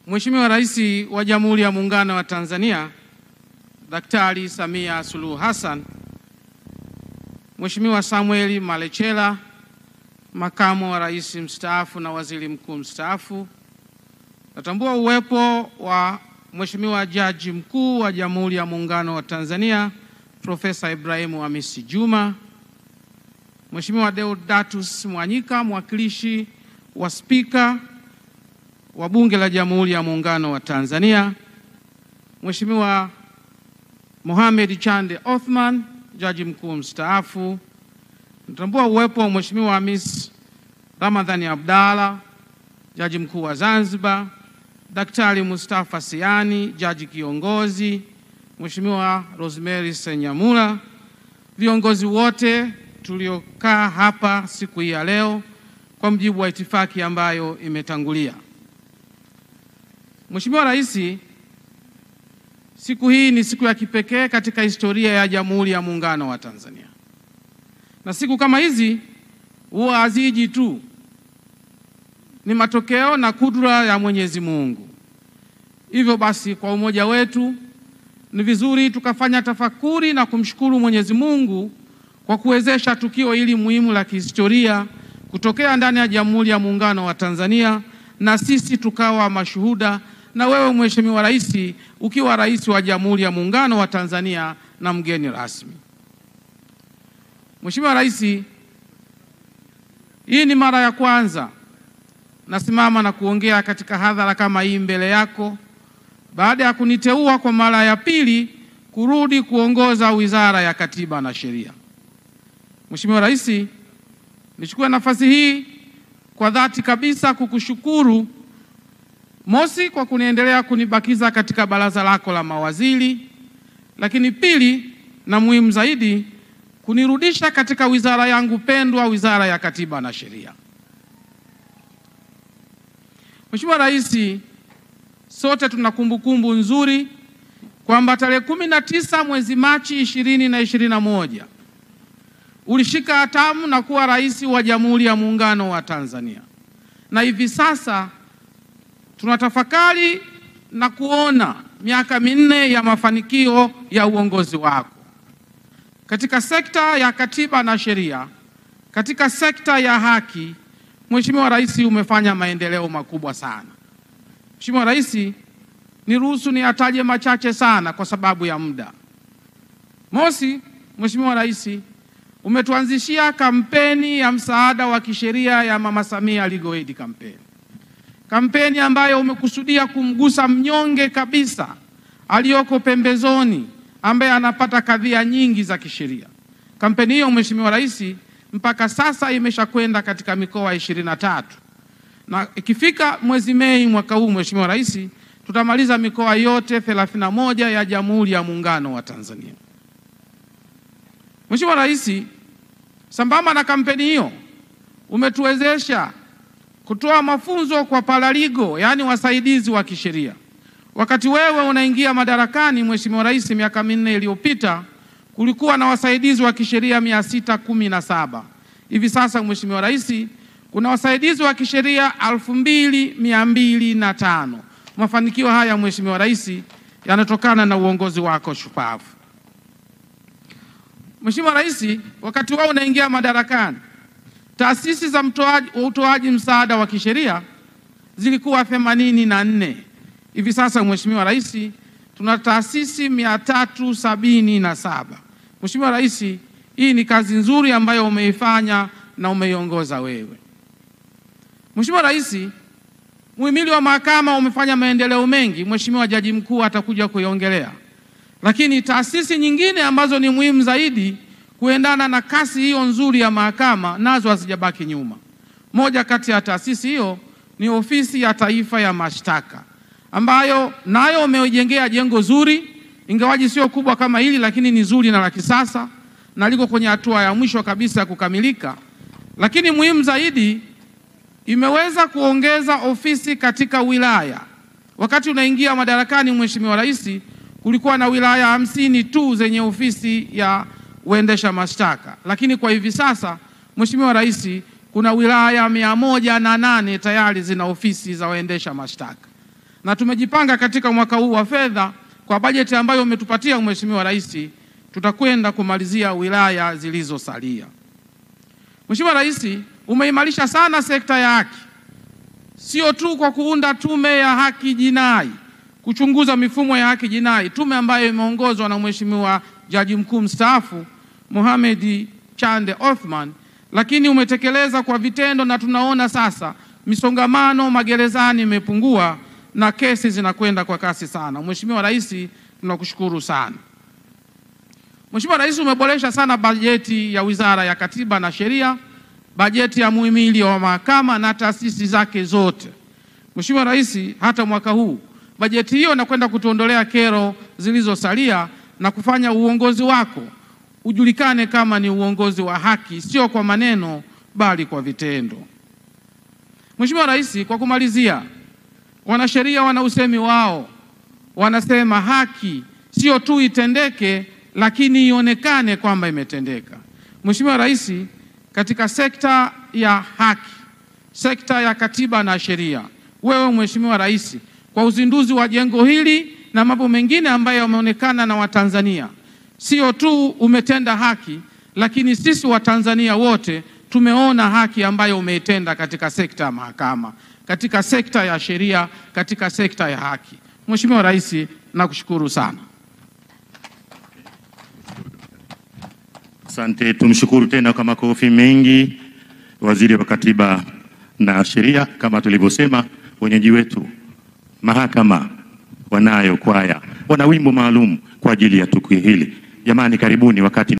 Mheshimiwa Rais wa Jamhuri ya Muungano wa Tanzania Daktari Samia Suluhu Hassan, Mheshimiwa Samuel Malecela, Makamu wa Rais mstaafu na Waziri Mkuu mstaafu, natambua uwepo wa Mheshimiwa Jaji Mkuu wa Jamhuri ya Muungano wa Tanzania Profesa Ibrahim Hamisi Juma, Mheshimiwa Deodatus Mwanyika, mwakilishi wa Spika wa Bunge la Jamhuri ya Muungano wa Tanzania, Mheshimiwa Mohamed Chande Othman, Jaji Mkuu mstaafu. Natambua uwepo wa Mheshimiwa Hamis Ramadhani Abdalla, Jaji Mkuu wa Zanzibar, Daktari Mustafa Siani, Jaji Kiongozi, Mheshimiwa Rosemary Senyamula, viongozi wote tuliokaa hapa siku hii ya leo kwa mujibu wa itifaki ambayo imetangulia. Mheshimiwa Rais, siku hii ni siku ya kipekee katika historia ya Jamhuri ya Muungano wa Tanzania. Na siku kama hizi huwa haziji tu, ni matokeo na kudra ya Mwenyezi Mungu. Hivyo basi, kwa umoja wetu ni vizuri tukafanya tafakuri na kumshukuru Mwenyezi Mungu kwa kuwezesha tukio hili muhimu la kihistoria kutokea ndani ya Jamhuri ya Muungano wa Tanzania, na sisi tukawa mashuhuda, na wewe Mheshimiwa Rais ukiwa Rais wa Jamhuri ya Muungano wa Tanzania na mgeni rasmi. Mheshimiwa Rais, hii ni mara ya kwanza nasimama na kuongea katika hadhara kama hii mbele yako baada ya kuniteua kwa mara ya pili kurudi kuongoza Wizara ya Katiba na Sheria. Mheshimiwa Rais, nichukue nafasi hii kwa dhati kabisa kukushukuru, mosi, kwa kuniendelea kunibakiza katika baraza lako la mawaziri, lakini pili na muhimu zaidi, kunirudisha katika wizara yangu pendwa, Wizara ya Katiba na Sheria. Mheshimiwa Rais, sote tuna kumbukumbu nzuri kwamba tarehe 19 mwezi Machi 2021 ulishika hatamu na kuwa Rais wa Jamhuri ya Muungano wa Tanzania, na hivi sasa tunatafakari na kuona miaka minne ya mafanikio ya uongozi wako katika sekta ya katiba na sheria, katika sekta ya haki. Mheshimiwa Rais, umefanya maendeleo makubwa sana. Mheshimiwa Rais, niruhusu niataje machache sana kwa sababu ya muda. Mosi, Mheshimiwa Rais, umetuanzishia kampeni ya msaada wa kisheria ya Mama Samia Legal Aid Campaign. Kampeni ambayo umekusudia kumgusa mnyonge kabisa aliyoko pembezoni ambaye anapata kadhia nyingi za kisheria. Kampeni hiyo Mheshimiwa Rais mpaka sasa imeshakwenda katika mikoa 23. Na ikifika mwezi Mei mwaka huu Mheshimiwa Rais tutamaliza mikoa yote 31 ya Jamhuri ya Muungano wa Tanzania. Mheshimiwa Rais, sambamba na kampeni hiyo umetuwezesha kutoa mafunzo kwa paralegal, yani wasaidizi wa kisheria. Wakati wewe unaingia madarakani Mheshimiwa Rais miaka minne iliyopita kulikuwa na wasaidizi wa kisheria 617. Hivi sasa Mheshimiwa Rais kuna wasaidizi wa kisheria 2205. Mafanikio haya Mheshimiwa Rais yanatokana na uongozi wako shupavu. Mheshimiwa Rais, wakati wewe unaingia madarakani taasisi za utoaji msaada wa kisheria zilikuwa 84. Hivi sasa Mheshimiwa Rais tuna taasisi 377. Mheshimiwa Rais, hii ni kazi nzuri ambayo umeifanya na umeiongoza wewe. Mheshimiwa Rais, muhimili wa mahakama umefanya maendeleo mengi, Mheshimiwa Jaji Mkuu atakuja kuiongelea. Lakini taasisi nyingine ambazo ni muhimu zaidi kuendana na kasi hiyo nzuri ya mahakama nazo hazijabaki nyuma. Moja kati ya taasisi hiyo ni Ofisi ya Taifa ya Mashtaka, ambayo nayo umeijengea jengo zuri, ingawaji sio kubwa kama hili, lakini ni zuri na la kisasa na liko kwenye hatua ya mwisho kabisa ya kukamilika. Lakini muhimu zaidi, imeweza kuongeza ofisi katika wilaya. Wakati unaingia madarakani Mheshimiwa Rais kulikuwa na wilaya 50 tu zenye ofisi ya uendesha mashtaka, lakini kwa hivi sasa Mheshimiwa Rais kuna wilaya 108 tayari zina ofisi za waendesha mashtaka. na tumejipanga katika mwaka huu wa fedha kwa bajeti ambayo umetupatia Mheshimiwa Rais, tutakwenda kumalizia wilaya zilizosalia. Mheshimiwa Rais, umeimarisha sana sekta ya haki, sio tu kwa kuunda tume ya haki jinai kuchunguza mifumo ya haki jinai, tume ambayo imeongozwa na Mheshimiwa Jaji Mkuu mstaafu Mohamed Chande Othman, lakini umetekeleza kwa vitendo, na tunaona sasa misongamano magerezani imepungua na kesi zinakwenda kwa kasi sana. Mheshimiwa Rais, tunakushukuru sana. Mheshimiwa Rais, umeboresha sana bajeti ya Wizara ya Katiba na Sheria, bajeti ya muhimili wa mahakama na taasisi zake zote. Mheshimiwa Rais, hata mwaka huu bajeti hiyo inakwenda kutuondolea kero zilizosalia na kufanya uongozi wako ujulikane kama ni uongozi wa haki, sio kwa maneno bali kwa vitendo. Mheshimiwa Rais, kwa kumalizia, wanasheria wana usemi wao, wanasema haki sio tu itendeke lakini ionekane kwamba imetendeka. Mheshimiwa Rais, katika sekta ya haki, sekta ya katiba na sheria, wewe Mheshimiwa Rais, kwa uzinduzi wa jengo hili na mambo mengine ambayo yameonekana na Watanzania, sio tu umetenda haki, lakini sisi Watanzania wote tumeona haki ambayo umeitenda katika sekta ya mahakama, katika sekta ya sheria, katika sekta ya haki. Mheshimiwa Rais, nakushukuru sana. Asante, tumshukuru tena kwa makofi mengi Waziri wa Katiba na Sheria. Kama tulivyosema, wenyeji wetu mahakama wanayo kwaya, wana wimbo maalum kwa ajili ya tukio hili. Jamani, karibuni wakati